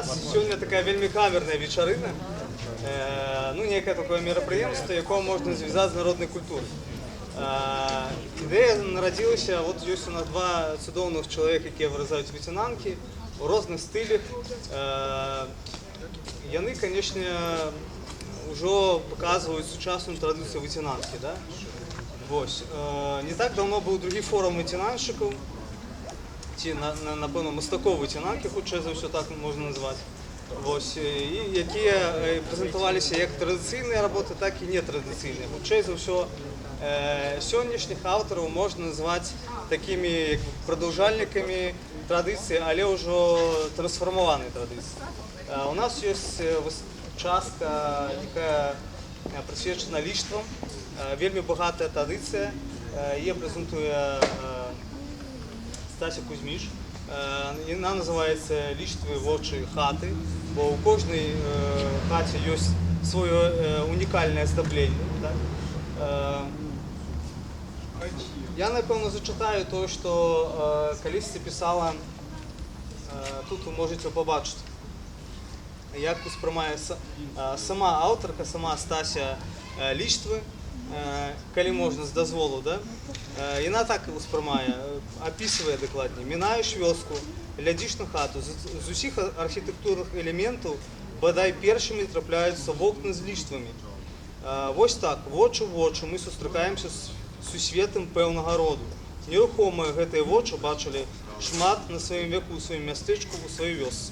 Сегодня такая вельми камерная вечарына. Ну, некое такое мерапрыемство, якое можно звязать с народной культурой. Ідэя нарадзілася, вот ёсць у нас два цудоўных чалавека, якія выразаюць выцінанкі у розных стылях. Яны, канешне, ўжо паказваюць сучасную традыцыю выцінанкі, да? Вось. Не так давно быў другі форум выцінаншчыкаў, ці, напэўна, мастакоў выцінанкі, хутчэй за ўсё так можна назваць. Вось. І якія прэзентаваліся як традыцыйныя работы, так і нетрадыцыйныя. Хутчэй за ўсё сённяшніх аўтараў можна назваць такімі прадаўжальнікамі традыцыі, але ўжо трансфармаванай традыцыі. У нас ёсць частка, якая прысвечана лічбам, вельмі багатая традыцыя. Яе прэзентуе Стася Кузьміш. Яна называецца «Лічбы, вочы, хаты», бо ў кожнай хаце ёсць сваё унікальнае аздабленне. Я, напэўна, зачытаю тое, што калісьці пісала, тут вы можете пабачыць, як успрымае сама аўтарка, сама Стася лічбы, калі можна з дазволу, да? Яна так успрымае, апісвае дакладней. Мінаеш вёску, глядзіш на хату, з усіх архітэктурных элементаў бадай першымі трапляюцца вокны з лічбамі. Вось так, вочы ў вочы мы сустракаемся з сусветам пэўнага роду. Нерухомыя гэтыя вочы бачылі шмат на сваім веку, у сваім мястэчку, у сваёй вёсцы.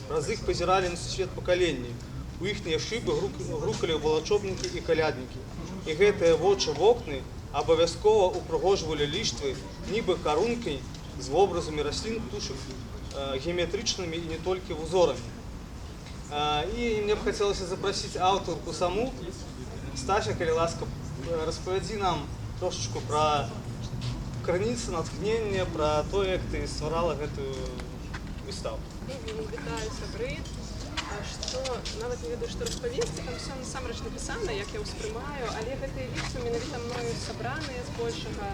Праз іх пазіралі на сусвет пакаленні. У іхнія шыбы грукалі валачобнікі і каляднікі. І гэтыя вочы вокны абавязкова упрыгожвалі лічбы нібы карункай з вобразамі раслін, птушак, геаметрычнымі і не толькі узорамі. І мне б хацелася запрасіць аўтарку саму. Стася, калі ласка, распавядзі нам трошечку пра крыніцы натхнення, пра тое, як ты стварала гэтую выставу. Вітаю, сябры. Што нават не ведаю, што распавесці, там все насамрэч напісана, як я ўспрымаю, але гэтыя лічбы менавіта мною сабраныя збольшага.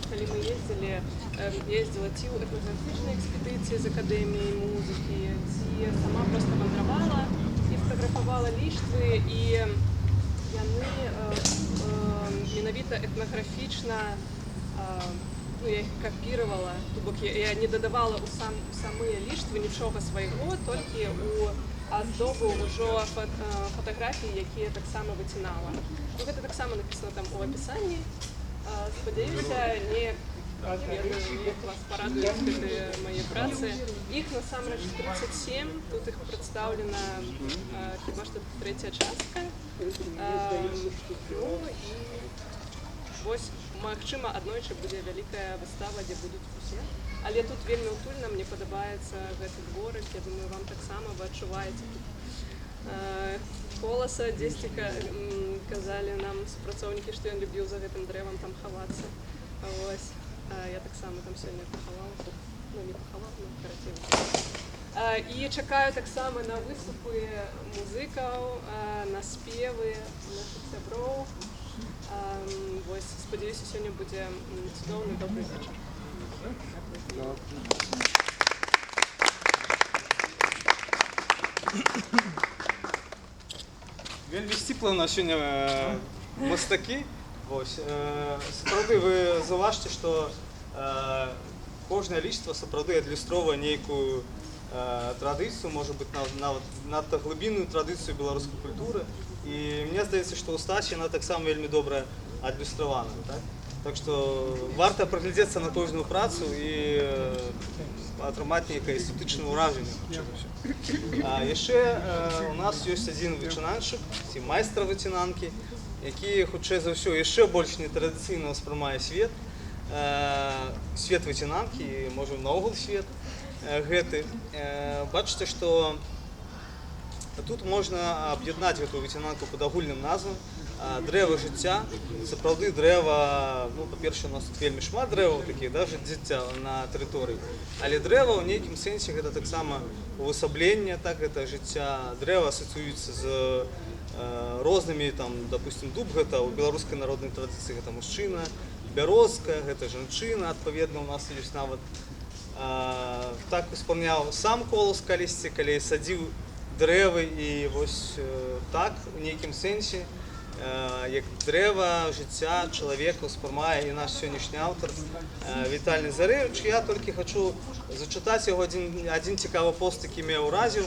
Калі мы ездзіла ці ў этнаграфічнай экспедыцыі з акадэміяй музыкі, ці сама проста вандравала і фотаграфавала лічбы, і яны менавіта этнаграфічна, я іх капіравала, то бок я не дадавала ў самыя лічбы нічога свайго, толькі ў аздобу ўжо фатаграфіі, якія таксама выцінала. Гэта таксама напісана там у апісанні. Спадзяюся, не вас парадуюць гэтыя мае працы. Іх насамрэч 37, тут іх прадстаўлена хіба што трэцяя частка. Ну і вось, магчыма, аднойчы будзе вялікая выстава, дзе будуць усе. Але тут вельмі утульна, мне падабаецца гэты дворык, я думаю, вам таксама вы адчуваеце тут коласа, дзесьці казалі нам супрацоўнікі, што ён любіў за гэтым дрэвам там хавацца. Вось, я таксама там сёння пахавала, ну не пахавала, но карацей. І чакаю таксама на выступы музыкаў, на спевы нашых сяброў. Вось, спадзяюся, сёння будзе цудоўны добры вечар. Вельмі сціпла у нас сёння мастакі. Сапраўды вы заўважце, што кожнае лічба сапраўды адлюстроўвае нейкую традыцыю, можа быць, нават надта глыбінную традыцыю беларускай культуры. І мне здаецца, што ў Стасі яна таксама вельмі добра адлюстравана. Так што варта праглядзецца на кожную працу і атрымаць нейкае эстэтычнае ўражанне. Яшчэ у нас ёсць адзін вычынаншчык, ці майстар выцінанкі, які, хутчэй за ўсё, яшчэ больш нетрадыцыйна ўспрымае свет. Свет выцінанкі, можа, наогул свет гэты. Бачыце, што тут можна аб'яднаць гэтую выцінанку пад агульным назвам «Дрэва жыцця». Сапраўды дрэва, ну, па-першае, у нас тут вельмі шмат дрэваў такіх, да, жыцця на тэрыторыі. Але дрэва ў нейкім сэнсе гэта таксама увасабленне, так, гэта жыцця. Дрэва асацыюецца з рознымі, там, допустим, дуб гэта ў беларускай народнай традыцыі, гэта мужчына, бярозка, гэта жанчына, адпаведна, у нас ёсць нават так успомняў сам колас калісьці, калі садзіў дрэвы і вось так у нейкім сэнсе як дрэва жыцця чалавека успрымае і наш сённяшні аўтар Віталій Зарэвіч. Я толькі хачу зачытаць яго адзін цікавы пост, які мяне ўразіў.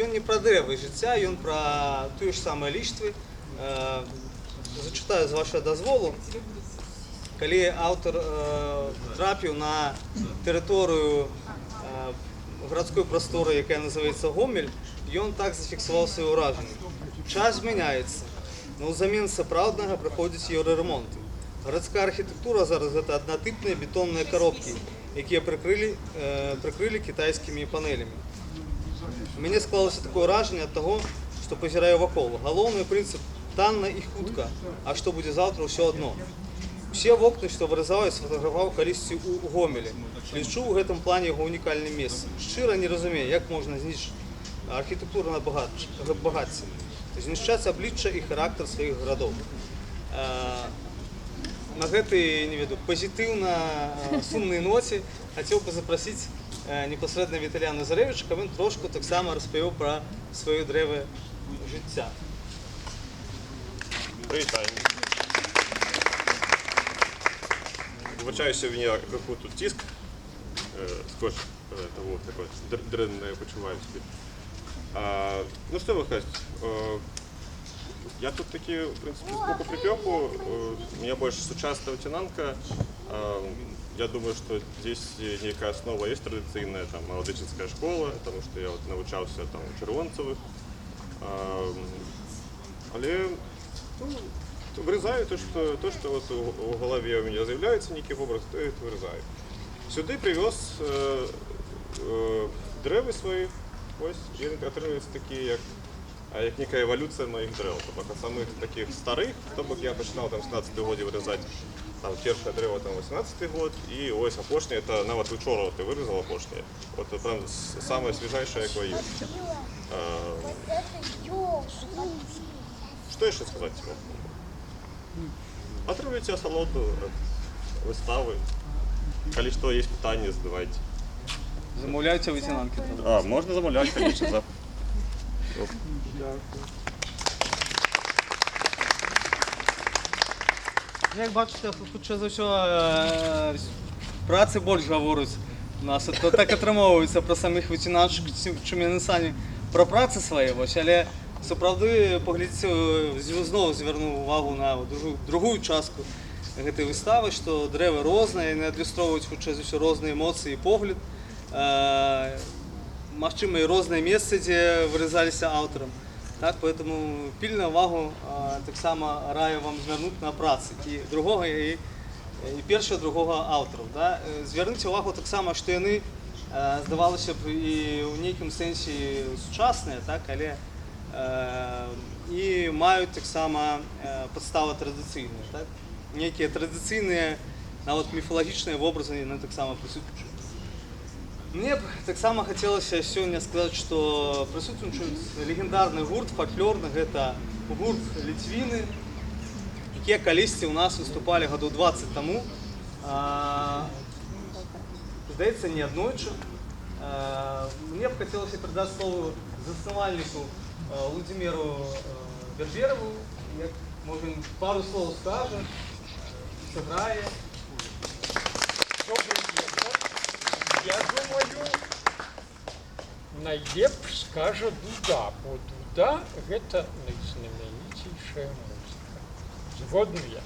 Ён не пра дрэвы жыцця, ён пра тыя ж самыя ліштвы. Зачытаю з вашага дазволу. Калі аўтар трапіў на тэрыторыю гарадской прасторы, якая называецца Гомель, ён так зафіксаваў свае ўражанні. Час змяняецца, но ўзамен сапраўднага праходзіць еўраремонты. Гарадская архітэктура зараз гэта аднатыпныя бетонныя коробкі, якія прыкрылі кітайскімі панелямі. У мяне склалася такое ўражанне ад таго, што пазіраю вакол. Галоўны прынцып танна і хутка, а што будзе заўтра, ўсё адно. Усе вокны, што вырызаў, я сфотаграфаваў калісьці ў Гомелі. Лічу ў гэтым плане яго унікальным месцам. Шчыра не разумею, як можна знішчыць архітэктурнае багацце, знішчаць аблічча і характар сваіх гарадоў. На гэтай, не веду, пазітыўна сумнай ноце хацеў бы запрасіць непасрэдна Віталія Зарэвіча, каб ён трошку таксама распавёў пра сваё дрэва жыцця. Прывітанне. Вибачаюся, у меня какой тут тиск, скотч того такой дрянное почуваю себе. Ну что вы хотите? Я тут таки, в принципе, сколько припеку, у меня больше сучасная лейтенантка. Я думаю, что здесь некая основа есть традиционная, там, молодеческая школа, потому что я вот научался там у Червонцевых. Але, ну, вырезаю то, что вот у голове у меня заявляется некий образ, то я это вырезаю. Сюда привез древи свої, ось, і отримуються такі, як некая еволюція моїх древ. Тобто самих таких старих, тобто я починав там 17-й годі вирізати там перше дерево там 18-й год, і ось опошнє, це навіть вчора ти вирізав опошнє. От прям саме свіжайше, як є. Що ще сказати? Отримуйте асалоту, вистави. Коли что, есть питання, задавайте. Замовляються лейтенантки. Можна замовляти, звісно. Як бачите, тут за все праці більше говорять у нас. Так атрымоўваецца про самих ветеранчик, чим яны самі про працы свае. Але сапраўды, паглядзіце, зноў звярнуў увагу на другую частку гэтай выставы, што дрэвы розныя, яны адлюстроўваюць хутчэй за ўсё розныя эмоцыі і погляд. Магчыма, і розныя месцы, дзе вырезаліся аўтарам. Так, поэтому пільную увагу таксама раю вам звярнуць на працы і другога, і першага, другога аўтараў. Да? Звярніце увагу таксама, што яны, здавалася б, і ў нейкім сэнсе сучасныя, так, але і маюць таксама падставы традыцыйныя. Так? Некія традыцыйныя, нават міфалагічныя вобразы яны таксама прысутнічаюць. Мне б таксама хацелася сёння сказаць, што прысутнічаюць легендарны гурт фальклорны, гэта гурт Ліцвіны, якія калісьці ў нас выступалі гадоў 20 таму. Здаецца, не аднойчы. Мне б хацелася перадаць слово заснавальніку Владимиру Берберову, як, можа, пару слов скажа, сыграе. Добрый вечер. Я думаю, найлепш скажа дуда, бо дуда – гэта найзнаменіцейшая музыка. Згодныя?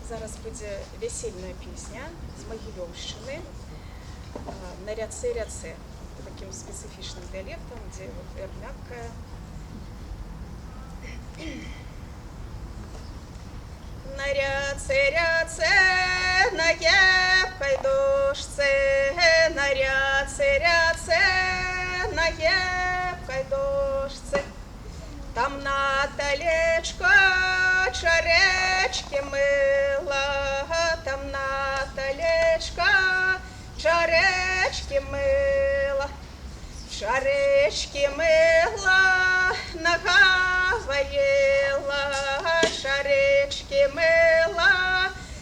Зараз буде весільна пісня з Могилевщини на ряце-ряце, таким специфічним діалектом, де «р» мягкая. На ряце-ряце, на єбкой дошце, на ряце-ряце, на єбкой дошце. Там Наталечка чаречки мила, там Наталечка чаречки мила. Шаречки мила, наговорила, шаречки мила,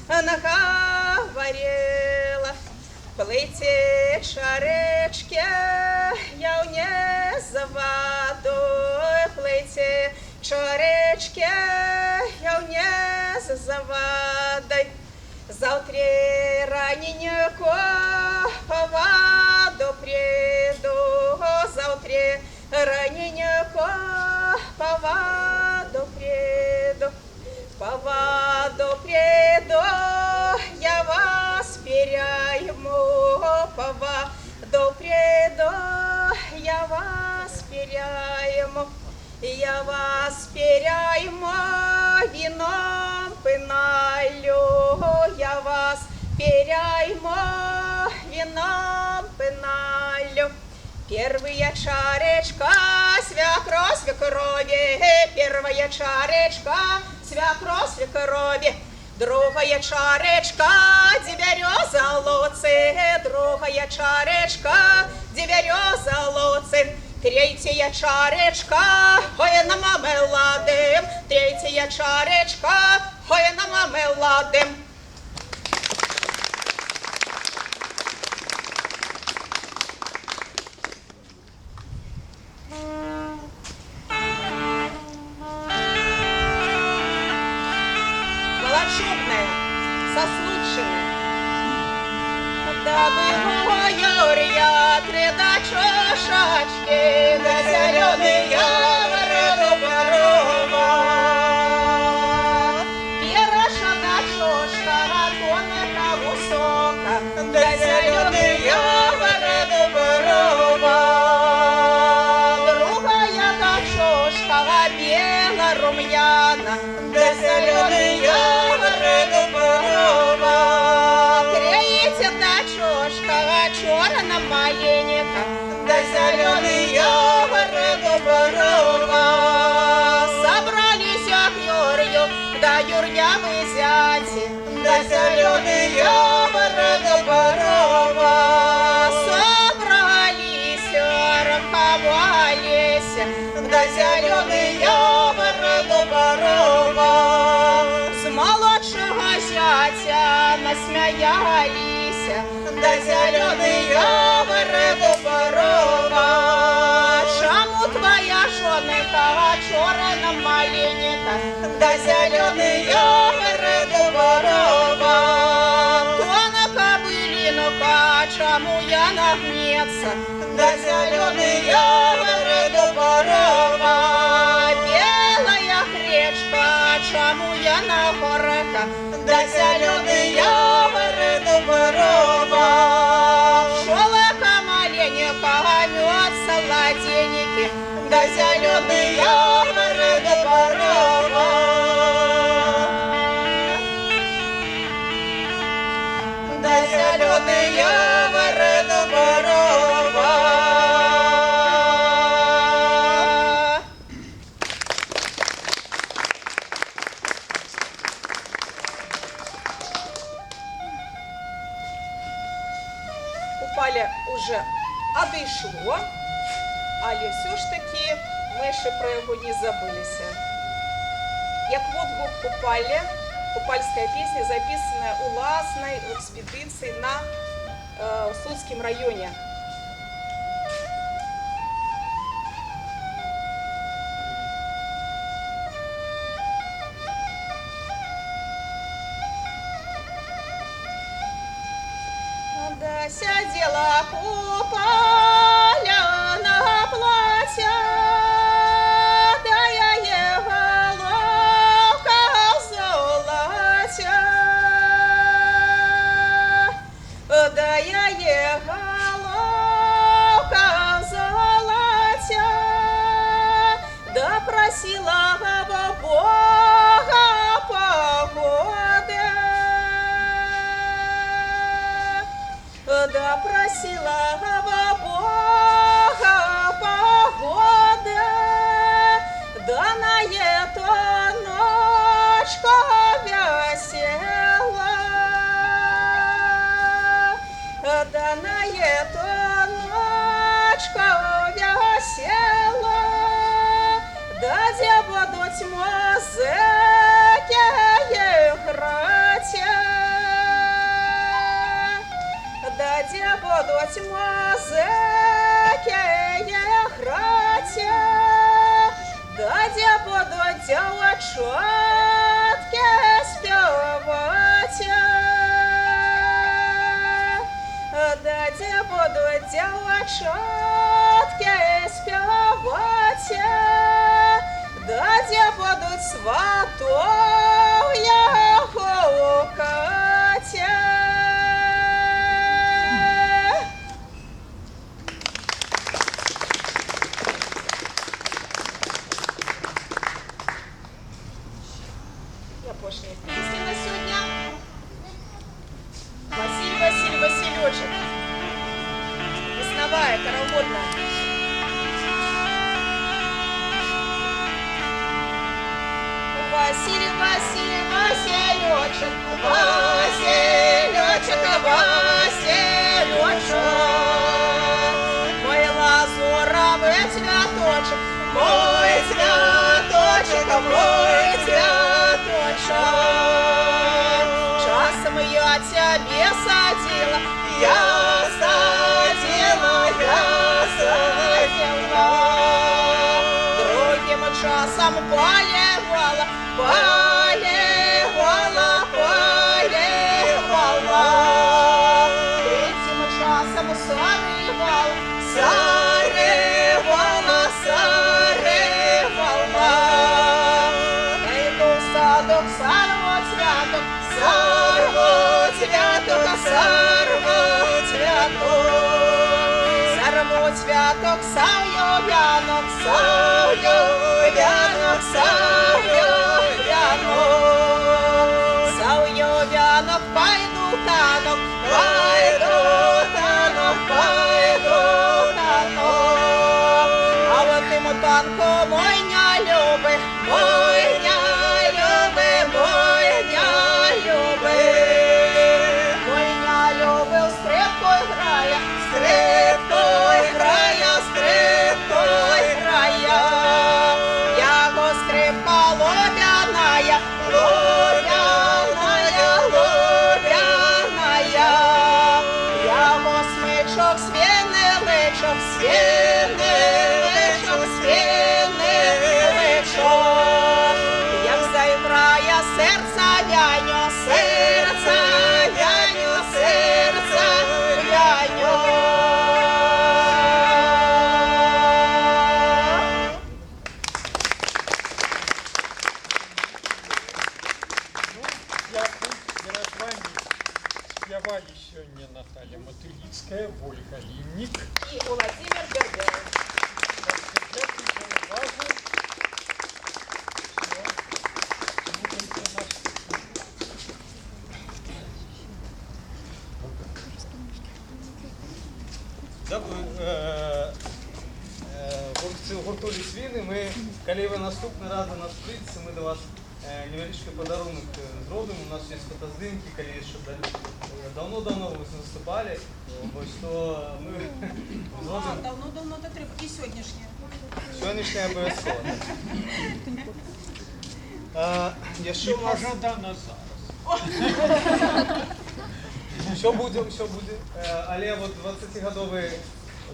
наговорила. Плыйте шаречки, я не за водой, плыйте шаречки, я не за водой. Завтра раненько по воду приду, завтра раненько по воду приду, по воду приду, я вас перейму, по воду приду, я вас перейму. Я вас перейму, вином пыналю, я вас перейму, вином пыналю. Первая чаречка, свекрови, первая чаречка, свекрови, другая чаречка, береза луцы, другая чаречка, береза луцы. Третья чаречка, ой, на мармеладым, третья чаречка, ой, на мармеладым. Волочубная, со Случиной. Да было Юрия три дочушечки, да зеленый явору борова. Первая дочушка, тонка высока, да зеленый явору борова. Другая дочушка, бело-румяна, да зеленый явору борова. Черна маленька, да зеленый явору борова. Собрались к Юрию, да Юрья вы зяти, да зеленый явору борова. Собрались, раховались, да зеленый явору борова. С молодшего зятя насмеялись, да зеленый явору борова. Чому твоя жонка черна маленька, да зеленый явору борова. Тонка былинка, чому я нагнется, да зеленый явору борова. Белая гречка, чому я на горка, да зеленый явору борова. Шелка маленька, мед салатеники, да зеленый явору борова. Да зеленый явору борова. Купаля уже одійшло, але все ж таки ми ще про його не забылися. Як відгук Купалі, купальська пісня записана у власній експедиції на Судському районі. Да сидела Купаля на платье, да я ехала в золоте. головка в золоте, да просила Бога погоды, да просила Бога погоды, да на эту ночку весела, да на эту ночку весела, да где будут музыки играть, да где будут музыки играть, да где будут девчонки спевать, да где будут девчонки спевать, да где будут сватовья гукать. Я пошли песни на сегодня. Василий Васильевичек. Весновая, караулная. Василий Васильевичек, Васильевичек, мой лазуровый цветочек, мой цветочек, мой цветочек. Часом я тебе садила, я садила, другим часом поливала, третьим часом сорвала. Найду в садок, сорву цветок, сорву цветок, сорву цветок, сою вянок, пойду танок, а вот ему танку мой не любит, скрипкой грая, яго скрипка лубяная, яго смичок свиний личок, як заіграє серця вяню, Спявали сегодня Наталья Мотылицкая, Ольга Линник. і Владимир Бердяев. Дякую за увагу. Все. Слухайте нас. Дякую. Гурту Лісвіни. Ми, коли ви наступний раз до нас прийдете, ми до вас невеличкий подарунок зробимо. У нас є фотоздимки, коли ще давно-давно ви виступали. Ось то ми зробимо. Давно то треба. І сьогоднішнє. Сьогоднішнє обов'язково. Ще І у нас пожадана зараз. все буде. Але от 20-гадовий,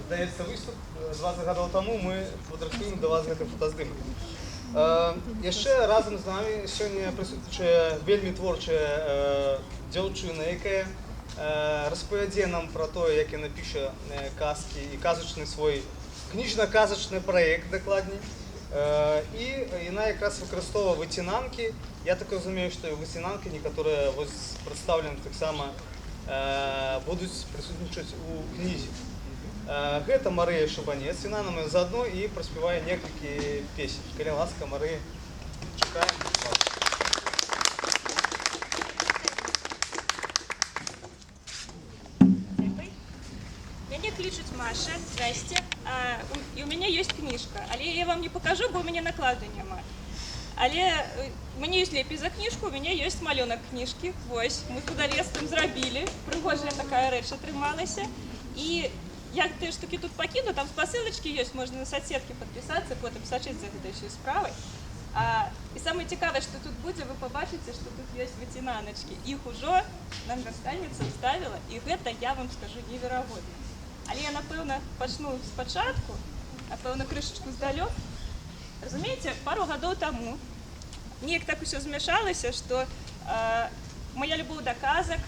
здається, виступ, 20 гадоў тому ми подрахуємо до вас гэты фотоздымак. Яшчэ разам з намі сёння прысутнічае вельмі творчая дзяўчына, якая распавядзе нам пра тое, як яна піша казкі і казачны свой кніжна-казачны праект, дакладней. І яна якраз выкарыстоўвае выцінанкі. Я так разумею, што і выцінанкі некаторыя прадстаўлены таксама будуць прысутнічаць у кнізе. Гэта Марыя Шабанец, яна нам заадно і праспявае некалькі песень. Калі ласка, Марыя, чакаем вас. Меня кличут Маша, здрасте. И у меня есть книжка, але я вам не покажу, бо у меня наклады няма. Але у меня есть лепей за книжку, у меня есть малюнок книжки. Вось, мы худалеством зрабілі, прыгожая такая рэч атрымалася. І як тыя штукі тут пакіну, там спасылачкі ёсць, можна на соцсеткі падпісацца, потым сачыць за гэтай ўсёй справай. І самае цікавае, што тут будзе, вы пабачыце, што тут ёсць выцінаначкі. Іх ужо нам настаўніца ставіла, і гэта, я вам скажу, неверагодна. Але я, напэўна, пачну спачатку, напэўна, крышачку здалёк. Разумееце, пару гадоў таму неяк так усё змяшалася, што моя любоў да казак,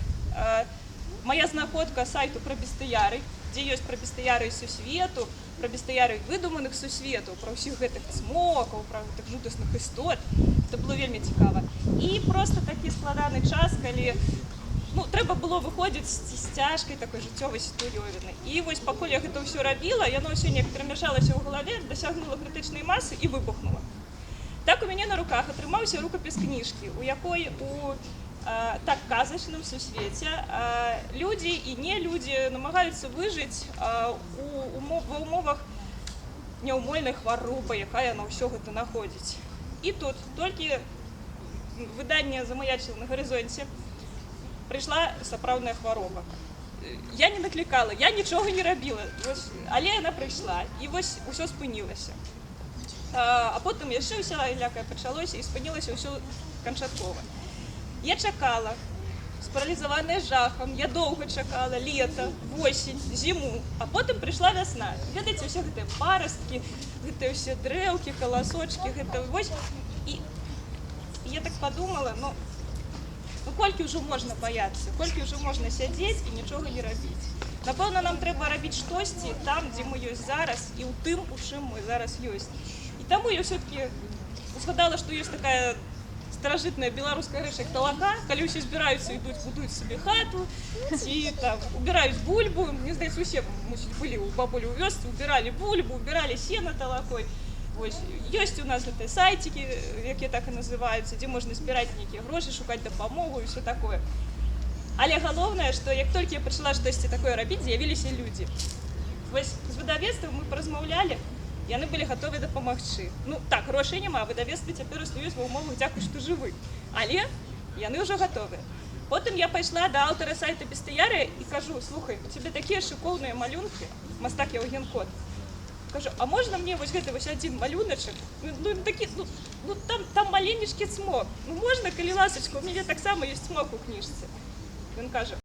моя знаходка сайту пра бестыяры, дзе ёсць пра бестыяры сусвету, пра бестыяры выдуманых сусветаў, пра ўсіх гэтых цмокаў, пра гэтых жудасных істот. Гэта было вельмі цікава. І проста такі складаны час, калі трэба было выходзіць з цяжкай такой жыццёвай сітуёвіны. І вось пакуль я гэта ўсё рабіла, яно ўсё неяк перамяшалася ў галаве, дасягнула крытычнай масы і выбухнула. Так у мяне на руках атрымаўся рукапіс кніжкі, у якой у так казачным сусвеце людзі і не людзі намагаюцца выжыць ва ўмовах няўмольнай хваробы, якая на ўсё гэта находзіць. І тут толькі выданне замаячыла на гарызонце, прыйшла сапраўдная хвароба. Я не наклікала, я нічога не рабіла, але яна прыйшла, і вось усё спынілася. А потым яшчэ усялякае пачалося і спынілася ўсё канчаткова. Я чакала, спаралізаваная жахам, я доўга чакала лета, восень, зіму, а потым прыйшла вясна. Ведаеце, усе гэтыя парасткі, гэтыя ўсе дрэўкі, каласочкі, гэта вось. І я так падумала, колькі ўжо можна баяцца, колькі ўжо можна сядзець і нічога не рабіць. Напэўна, нам трэба рабіць штосьці там, дзе мы ёсць зараз, і ў тым, у чым мы зараз ёсць. І таму я ўсё-такі згадала, што ёсць такая старажытная беларуская рэч, як талака, калі ўсе збіраюцца, ідуць, будуюць сабе хату, ці там убіраюць бульбу. Мне здаецца, усе, мусіць, былі у бабулі ў вёсцы, убіралі бульбу, убіралі сена талакой. Вось, ёсць у нас гэтыя сайцікі, якія так і называюцца, дзе можна збіраць нейкія грошы, шукаць дапамогу і ўсё такое. Але галоўнае, што як толькі я пачала штосьці такое рабіць, з'явіліся людзі. Вось з выдавецтвам мы паразмаўлялі, яны былі гатовы дапамагчы. Так, грошай няма, выдавецтва цяпер існуюць ва ўмовах, дзякуй, што жывы. Але яны ўжо гатовыя. Потым я пайшла да аўтара сайта Бестыяры і кажу: слухай, у цябе такія шыкоўныя малюнкі, мастак Яўген Кот. Кажу, а можна мне вось гэты вось адзін малюначак? Там маленечкі цмок. Можна, калі ласачка, у мяне таксама ёсць цмок у кніжцы. Ён кажа: